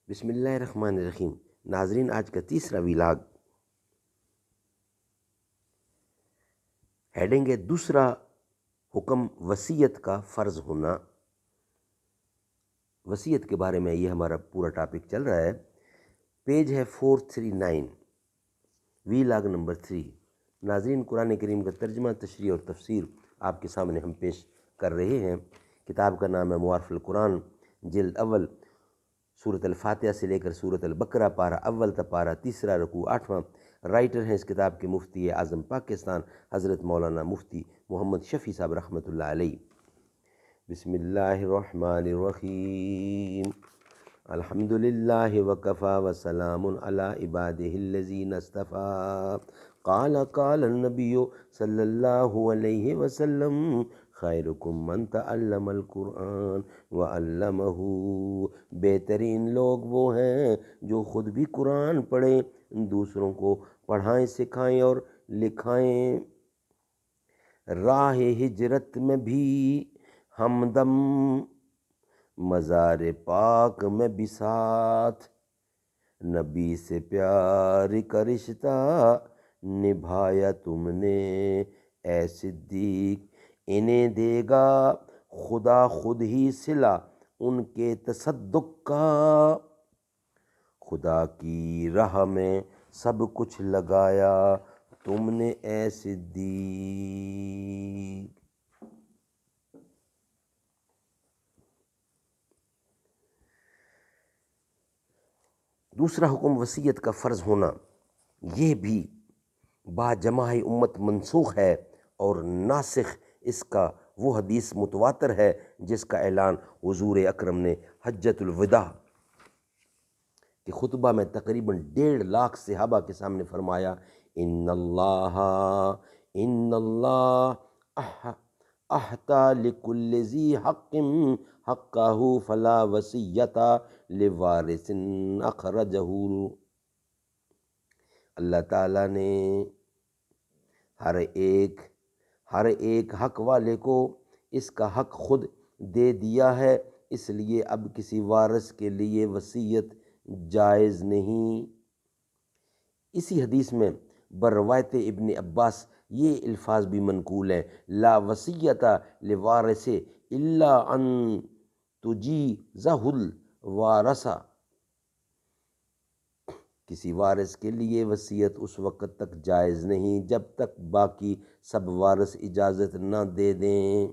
بسم اللہ الرحمن الرحیم۔ ناظرین، آج کا تیسرا ویلاگ ہیڈنگ ہے دوسرا حکم وصیت کا فرض ہونا۔ وصیت کے بارے میں یہ ہمارا پورا ٹاپک چل رہا ہے۔ پیج ہے 439، ویلاگ نمبر 3۔ ناظرین، قرآن کریم کا ترجمہ، تشریح اور تفسیر آپ کے سامنے ہم پیش کر رہے ہیں۔ کتاب کا نام ہے معارف القرآن، جلد اول، سورۃ الفاتحہ سے لے کر سورۃ البقرہ، پارہ اول تا پارہ تیسرا، رکوع 8واں۔ رائٹر ہیں اس کتاب کے مفتی اعظم پاکستان حضرت مولانا مفتی محمد شفیع صاحب رحمۃ اللہ علیہ۔ بسم اللہ الرحمن الرحیم۔ الحمد للہ وکفی وسلام علی عبادہ الذین اصطفیٰ۔ قال النبی صلی اللہ علیہ وسلم خیرکم من تعلم القرآن وعلمہ۔ بہترین لوگ وہ ہیں جو خود بھی قرآن پڑھیں، دوسروں کو پڑھائیں، سکھائیں اور لکھائیں۔ راہ ہجرت میں بھی ہمدم، مزار پاک میں بھی ساتھ، نبی سے پیار کا رشتہ نبھایا تم نے اے صدیق۔ انہیں دے گا خدا خود ہی صلہ ان کے تصدق کا، خدا کی راہ میں سب کچھ لگایا تم نے اے صدیق۔ دوسرا حکم وصیت کا فرض ہونا، یہ بھی با جماع امت منسوخ ہے، اور ناسخ اس کا وہ حدیث متواتر ہے جس کا اعلان حضور اکرم نے حجۃ الوداع کے خطبہ میں تقریباً 1.5 لاکھ صحابہ کے سامنے فرمایا۔ ان اللہ احطا لکل ذی حق حقہ فلا وصیۃ لوارث اخرجہ۔ اللہ تعالیٰ نے ہر ایک حق والے کو اس کا حق خود دے دیا ہے، اس لیے اب کسی وارث کے لیے وصیت جائز نہیں۔ اسی حدیث میں بروایت ابن عباس یہ الفاظ بھی منقول ہیں، لا وصیۃ لوارث الا ان تجیزہ الوارثہ۔ کسی وارث کے لیے وصیت اس وقت تک جائز نہیں جب تک باقی سب وارث اجازت نہ دے دیں۔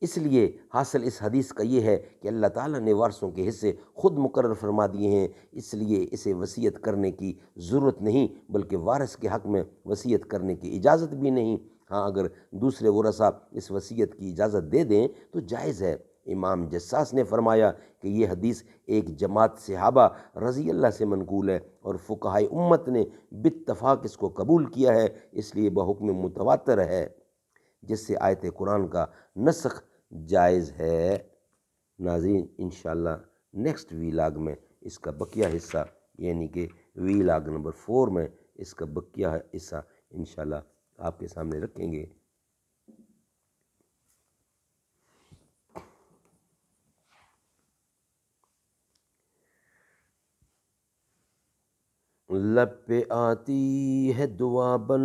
اس لیے حاصل اس حدیث کا یہ ہے کہ اللہ تعالیٰ نے وارثوں کے حصے خود مقرر فرما دیے ہیں، اس لیے اسے وصیت کرنے کی ضرورت نہیں، بلکہ وارث کے حق میں وصیت کرنے کی اجازت بھی نہیں۔ ہاں، اگر دوسرے ورثاء اس وصیت کی اجازت دے دیں تو جائز ہے۔ امام جساس نے فرمایا کہ یہ حدیث ایک جماعت صحابہ رضی اللہ سے منقول ہے، اور فقہائے امت نے باتفاق اس کو قبول کیا ہے، اس لیے بحکم متواتر ہے، جس سے آیت قرآن کا نسخ جائز ہے۔ ناظرین، انشاءاللہ نیکسٹ ویلاگ میں اس کا بقیہ حصہ، یعنی کہ ویلاگ نمبر 4 میں اس کا بقیہ حصہ انشاءاللہ آپ کے سامنے رکھیں گے۔ لب پہ آتی ہے دعا بن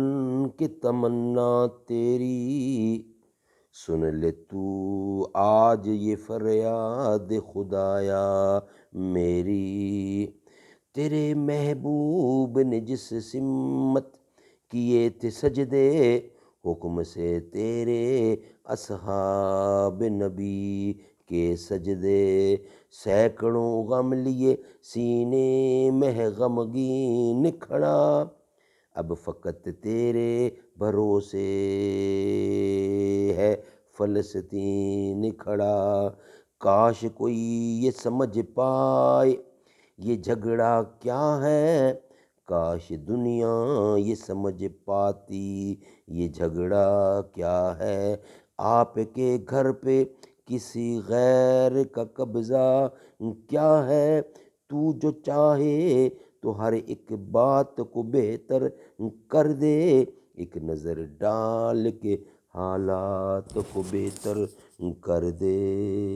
کے تمنا تیری، سن لے تو آج یہ فریاد خدایا میری۔ تیرے محبوب نے جس سمت کیے تھے سجدے، حکم سے تیرے اصحاب نبی کے سجدے، سینکڑوں غم لیے سینے میں ہے غمگین کھڑا، اب فقط تیرے بھروسے ہے فلسطین کھڑا۔ کاش کوئی یہ سمجھ پائے یہ جھگڑا کیا ہے، کاش دنیا یہ سمجھ پاتی یہ جھگڑا کیا ہے۔ آپ کے گھر پہ کسی غیر کا قبضہ کیا ہے، تو جو چاہے تو ہر ایک بات کو بہتر کر دے، ایک نظر ڈال کے حالات کو بہتر کر دے۔